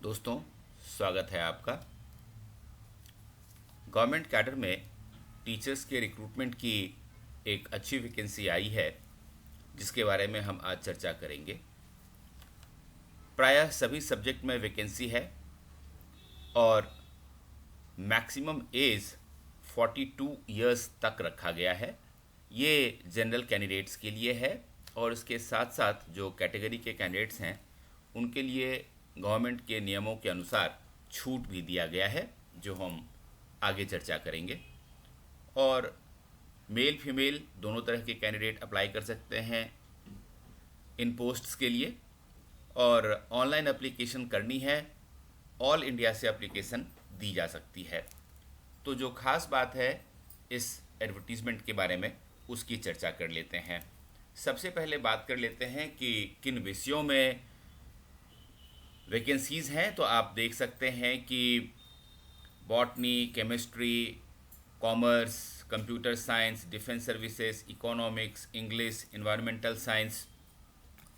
दोस्तों, स्वागत है आपका। गवर्नमेंट कैडर में टीचर्स के रिक्रूटमेंट की एक अच्छी वैकेंसी आई है, जिसके बारे में हम आज चर्चा करेंगे। प्रायः सभी सब्जेक्ट में वैकेंसी है और मैक्सिमम एज 42 इयर्स तक रखा गया है। ये जनरल कैंडिडेट्स के लिए है और इसके साथ साथ जो कैटेगरी के कैंडिडेट्स हैं उनके लिए गवर्नमेंट के नियमों के अनुसार छूट भी दिया गया है, जो हम आगे चर्चा करेंगे। और मेल फीमेल दोनों तरह के कैंडिडेट अप्लाई कर सकते हैं इन पोस्ट्स के लिए। और ऑनलाइन एप्लीकेशन करनी है, ऑल इंडिया से एप्लीकेशन दी जा सकती है। तो जो खास बात है इस एडवर्टीज़मेंट के बारे में, उसकी चर्चा कर लेते हैं। सबसे पहले बात कर लेते हैं कि किन विषयों में वैकेंसीज़ हैं। तो आप देख सकते हैं कि botany, chemistry, commerce, computer science, defence services, economics, English, environmental science,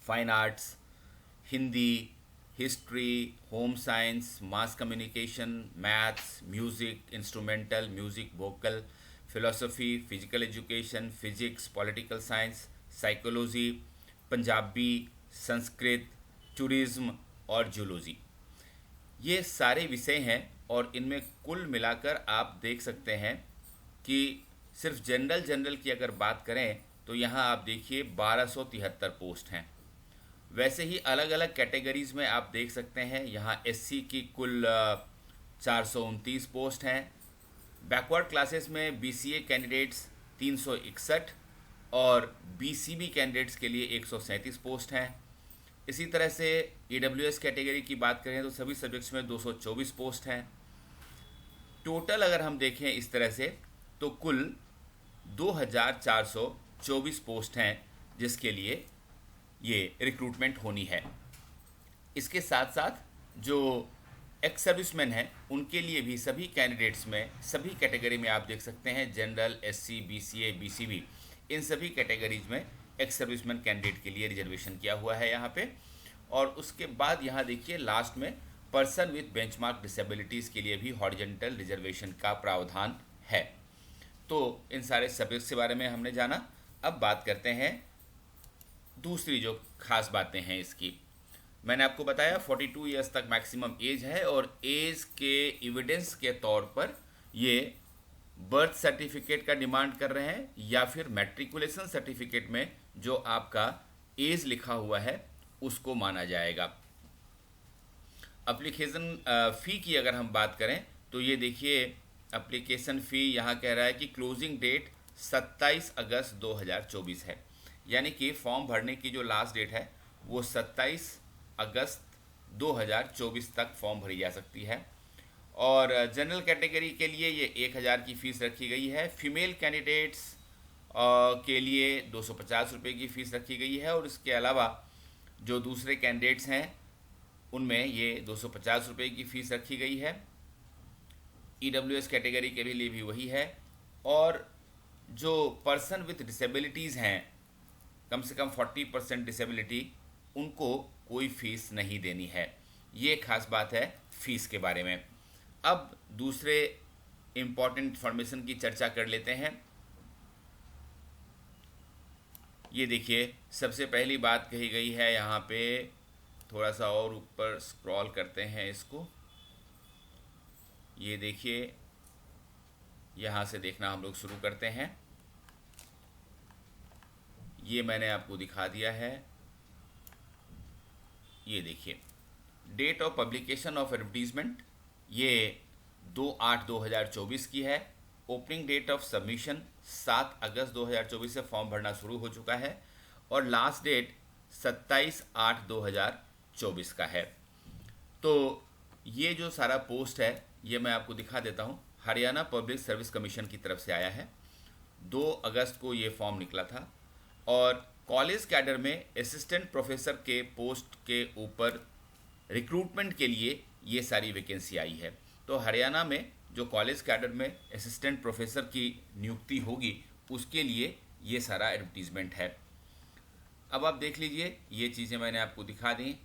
fine arts, Hindi, history, home science, mass communication, maths, music, instrumental music, vocal, philosophy, physical education, physics, political science, psychology, Punjabi, Sanskrit, tourism और zoology. ये सारे विषय हैं और इनमें कुल मिलाकर आप देख सकते हैं कि सिर्फ जनरल की अगर बात करें तो यहाँ आप देखिए 1273 पोस्ट हैं। वैसे ही अलग अलग कैटेगरीज़ में आप देख सकते हैं, यहाँ एससी की कुल 429 पोस्ट हैं। बैकवर्ड क्लासेस में बीसीए कैंडिडेट्स 361 और बीसीबी कैंडिडेट्स के लिए 137 पोस्ट हैं। इसी तरह से ईडब्ल्यूएस कैटेगरी की बात करें तो सभी सब्जेक्ट्स में 224 पोस्ट हैं। टोटल अगर हम देखें इस तरह से तो कुल 2424 पोस्ट हैं जिसके लिए ये रिक्रूटमेंट होनी है। इसके साथ साथ जो एक्स सर्विसमैन हैं उनके लिए भी सभी कैंडिडेट्स में, सभी कैटेगरी में आप देख सकते हैं, जनरल, एससी, बीसीए, बीसीबी, इन सभी कैटेगरीज में एक्स सर्विसमैन कैंडिडेट के लिए रिजर्वेशन किया हुआ है यहाँ पे। और उसके बाद यहाँ देखिए लास्ट में पर्सन विथ बेंचमार्क डिसेबिलिटीज़ के लिए भी हॉरिजॉन्टल रिजर्वेशन का प्रावधान है। तो इन सारे सब्जेक्ट्स के बारे में हमने जाना। अब बात करते हैं दूसरी जो खास बातें हैं इसकी। मैंने आपको बताया 42 ईयर्स तक मैक्सिमम एज है और एज के एविडेंस के तौर पर ये बर्थ सर्टिफिकेट का डिमांड कर रहे हैं या फिर मैट्रिकुलेशन सर्टिफिकेट में जो आपका एज लिखा हुआ है उसको माना जाएगा। एप्लीकेशन फ़ी की अगर हम बात करें तो ये देखिए एप्लीकेशन फ़ी यहाँ कह रहा है कि क्लोजिंग डेट 27 अगस्त 2024 है, यानी कि फॉर्म भरने की जो लास्ट डेट है वो 27 अगस्त 2024 तक फॉर्म भरी जा सकती है। और जनरल कैटेगरी के लिए ये 1000 की फ़ीस रखी गई है। फीमेल कैंडिडेट्स के लिए 250 रुपये की फ़ीस रखी गई है और इसके अलावा जो दूसरे कैंडिडेट्स हैं उनमें ये 250 रुपये की फ़ीस रखी गई है। ईडब्ल्यूएस कैटेगरी के लिए भी वही है। और जो पर्सन विथ डिसेबिलिटीज़ हैं, कम से कम 40% डिसेबिलिटी, उनको कोई फ़ीस नहीं देनी है। ये खास बात है फ़ीस के बारे में। अब दूसरे इम्पॉर्टेंट इन्फॉर्मेशन की चर्चा कर लेते हैं। ये देखिए सबसे पहली बात कही गई है यहाँ पे, थोड़ा सा और ऊपर स्क्रॉल करते हैं इसको। ये देखिए यहाँ से देखना हम लोग शुरू करते हैं। ये मैंने आपको दिखा दिया है। ये देखिए date of publication of advertisement ये 2/8/2024 की है। ओपनिंग डेट ऑफ सबमिशन 7 अगस्त 2024 से फॉर्म भरना शुरू हो चुका है और लास्ट डेट 27/8/2024 का है। तो ये जो सारा पोस्ट है ये मैं आपको दिखा देता हूँ। हरियाणा पब्लिक सर्विस कमीशन की तरफ से आया है। 2 अगस्त को ये फॉर्म निकला था और कॉलेज कैडर में असिस्टेंट प्रोफेसर के पोस्ट के ऊपर रिक्रूटमेंट के लिए ये सारी वैकेंसी आई है। तो हरियाणा में जो कॉलेज कैडर में असिस्टेंट प्रोफेसर की नियुक्ति होगी उसके लिए ये सारा एडवर्टीजमेंट है। अब आप देख लीजिए, ये चीज़ें मैंने आपको दिखा दी।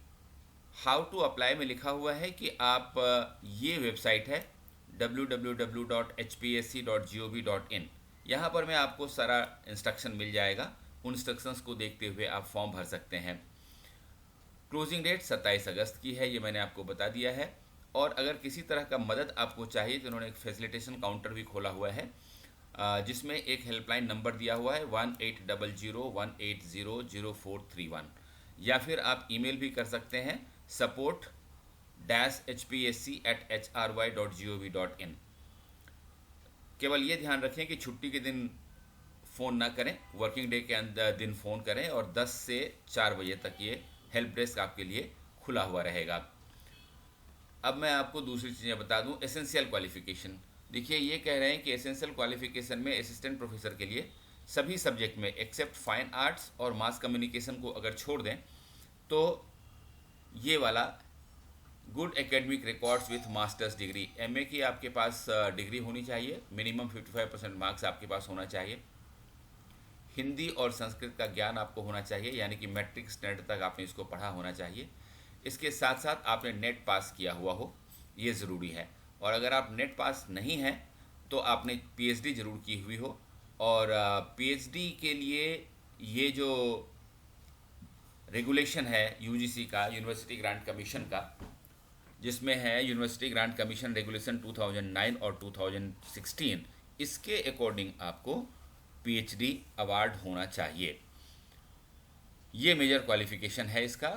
हाउ टू अप्लाई में लिखा हुआ है कि आप ये वेबसाइट है www.hpsc.gov.in, यहाँ पर मैं आपको सारा इंस्ट्रक्शन मिल जाएगा। उन इंस्ट्रक्शंस को देखते हुए आप फॉर्म भर सकते हैं। क्लोजिंग डेट 27 अगस्त की है, ये मैंने आपको बता दिया है। और अगर किसी तरह का मदद आपको चाहिए तो उन्होंने एक फैसिलिटेशन काउंटर भी खोला हुआ है, जिसमें एक हेल्पलाइन नंबर दिया हुआ है 180018000431, या फिर आप ईमेल भी कर सकते हैं support-hpsc@hry.gov.in। केवल ये ध्यान रखें कि छुट्टी के दिन फ़ोन ना करें, वर्किंग डे के अंदर दिन फ़ोन करें, और 10 से 4 बजे तक ये हेल्प डेस्क आपके लिए खुला हुआ रहेगा। अब मैं आपको दूसरी चीज़ें बता दूं। एसेंशियल क्वालिफ़िकेशन, देखिए ये कह रहे हैं कि एसेंशियल क्वालिफ़िकेशन में असिस्टेंट प्रोफेसर के लिए सभी सब्जेक्ट में एक्सेप्ट फाइन आर्ट्स और मास कम्युनिकेशन को अगर छोड़ दें तो ये वाला good academic records with masters degree, MA की आपके पास डिग्री होनी चाहिए, मिनिमम 55% मार्क्स आपके पास होना चाहिए। हिंदी और संस्कृत का ज्ञान आपको होना चाहिए, यानी कि मैट्रिक स्टैंडर्ड तक आपने इसको पढ़ा होना चाहिए। इसके साथ साथ आपने नेट पास किया हुआ हो, ये ज़रूरी है। और अगर आप नेट पास नहीं हैं तो आपने पीएचडी ज़रूर की हुई हो। और पीएचडी के लिए ये जो रेगुलेशन है यूजीसी का, यूनिवर्सिटी ग्रांट कमीशन का, जिसमें है यूनिवर्सिटी ग्रांट कमीशन रेगुलेशन 2009 और 2016, इसके अकॉर्डिंग आपको पीएचडी अवार्ड होना चाहिए। ये मेजर क्वालिफिकेशन है इसका।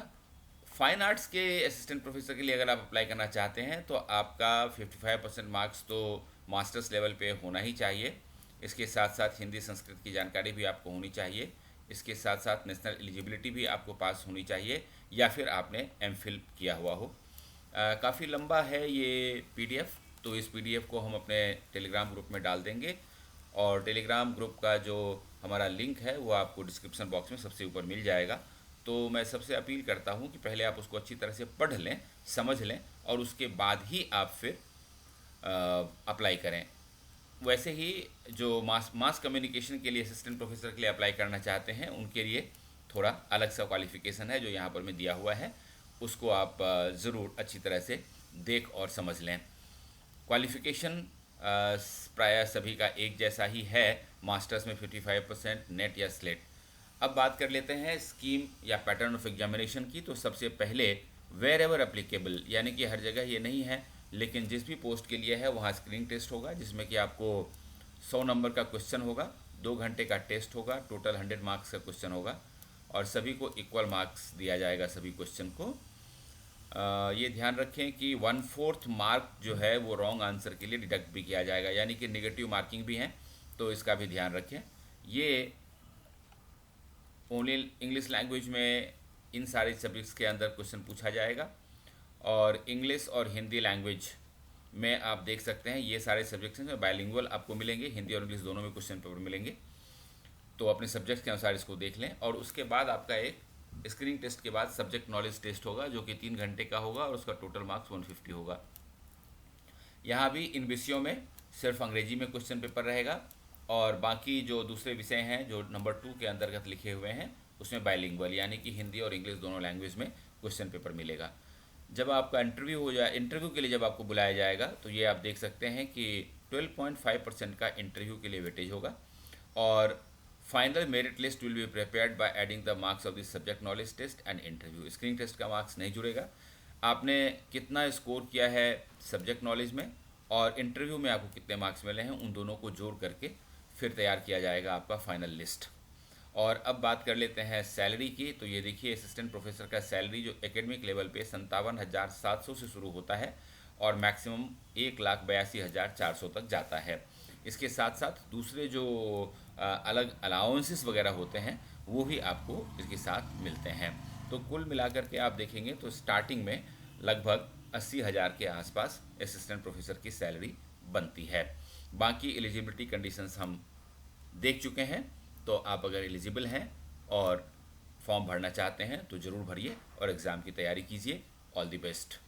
फाइन आर्ट्स के असिस्टेंट प्रोफेसर के लिए अगर आप अप्लाई करना चाहते हैं तो आपका 55% मार्क्स तो मास्टर्स लेवल पे होना ही चाहिए। इसके साथ साथ हिंदी संस्कृत की जानकारी भी आपको होनी चाहिए। इसके साथ साथ नेशनल एलिजिबिलिटी भी आपको पास होनी चाहिए, या फिर आपने एमफिल किया हुआ हो। काफ़ी लंबा है ये पीडीएफ, तो इस पीडीएफ को हम अपने टेलीग्राम ग्रुप में डाल देंगे, और टेलीग्राम ग्रुप का जो हमारा लिंक है वो आपको डिस्क्रिप्शन बॉक्स में सबसे ऊपर मिल जाएगा। तो मैं सबसे अपील करता हूँ कि पहले आप उसको अच्छी तरह से पढ़ लें, समझ लें, और उसके बाद ही आप फिर अप्लाई करें। वैसे ही जो मास कम्युनिकेशन के लिए असिस्टेंट प्रोफेसर के लिए अप्लाई करना चाहते हैं उनके लिए थोड़ा अलग सा क्वालिफिकेशन है जो यहाँ पर मैं दिया हुआ है, उसको आप ज़रूर अच्छी तरह से देख और समझ लें। क्वालिफिकेशन प्रायः सभी का एक जैसा ही है, मास्टर्स में 55%, नेट या स्लेट। अब बात कर लेते हैं स्कीम या पैटर्न ऑफ एग्जामिनेशन की। तो सबसे पहले वेर एवर एप्लीकेबल, यानी कि हर जगह ये नहीं है, लेकिन जिस भी पोस्ट के लिए है वहाँ स्क्रीनिंग टेस्ट होगा, जिसमें कि आपको 100 नंबर का क्वेश्चन होगा, 2 घंटे का टेस्ट होगा, टोटल 100 मार्क्स का क्वेश्चन होगा, और सभी को इक्वल मार्क्स दिया जाएगा सभी क्वेश्चन को। ये ध्यान रखें कि 1/4 मार्क जो है वो रॉन्ग आंसर के लिए डिडक्ट भी किया जाएगा, यानी कि नेगेटिव मार्किंग भी है, तो इसका भी ध्यान रखें। ये ओनली इंग्लिश लैंग्वेज में इन सारे सब्जेक्ट्स के अंदर क्वेश्चन पूछा जाएगा, और इंग्लिश और हिंदी लैंग्वेज में आप देख सकते हैं ये सारे सब्जेक्ट्स हैं बायलिंगुअल आपको मिलेंगे, हिंदी और इंग्लिश दोनों में क्वेश्चन पेपर मिलेंगे। तो अपने सब्जेक्ट के अनुसार इसको देख लें। और उसके बाद आपका एक स्क्रीनिंग टेस्ट के बाद सब्जेक्ट नॉलेज टेस्ट होगा, जो कि 3 घंटे का होगा, और उसका टोटल मार्क्स 150 होगा। यहाँ भी इन विषयों में सिर्फ अंग्रेजी में क्वेश्चन पेपर रहेगा, और बाकी जो दूसरे विषय हैं जो नंबर 2 के अंतर्गत लिखे हुए हैं उसमें बायलिंगुअल, यानी कि हिंदी और इंग्लिश दोनों लैंग्वेज में क्वेश्चन पेपर मिलेगा। जब आपका इंटरव्यू हो जाए, इंटरव्यू के लिए जब आपको बुलाया जाएगा तो ये आप देख सकते हैं कि 12.5% का इंटरव्यू के लिए वेटेज होगा, और final merit list will be prepared by adding the marks of this subject knowledge test and interview. Screening test का मार्क्स नहीं जुड़ेगा, आपने कितना स्कोर किया है सब्जेक्ट नॉलेज में और इंटरव्यू में आपको कितने मार्क्स मिले हैं, उन दोनों को जोड़ करके फिर तैयार किया जाएगा आपका फाइनल लिस्ट। और अब बात कर लेते हैं सैलरी की। तो ये देखिए असिस्टेंट प्रोफेसर का सैलरी जो एकेडमिक लेवल पे 57,700 से शुरू होता है और मैक्सिमम 1,82,400 तक जाता है। इसके साथ साथ दूसरे जो अलग अलाउंसेस वगैरह होते हैं वो भी आपको इसके साथ मिलते हैं। तो कुल मिलाकर के आप देखेंगे तो स्टार्टिंग में लगभग 80,000 के आसपास असिस्टेंट प्रोफेसर की सैलरी बनती है। बाकी एलिजिबिलिटी कंडीशंस हम देख चुके हैं, तो आप अगर एलिजिबल हैं और फॉर्म भरना चाहते हैं तो ज़रूर भरिए और एग्ज़ाम की तैयारी कीजिए। All the best.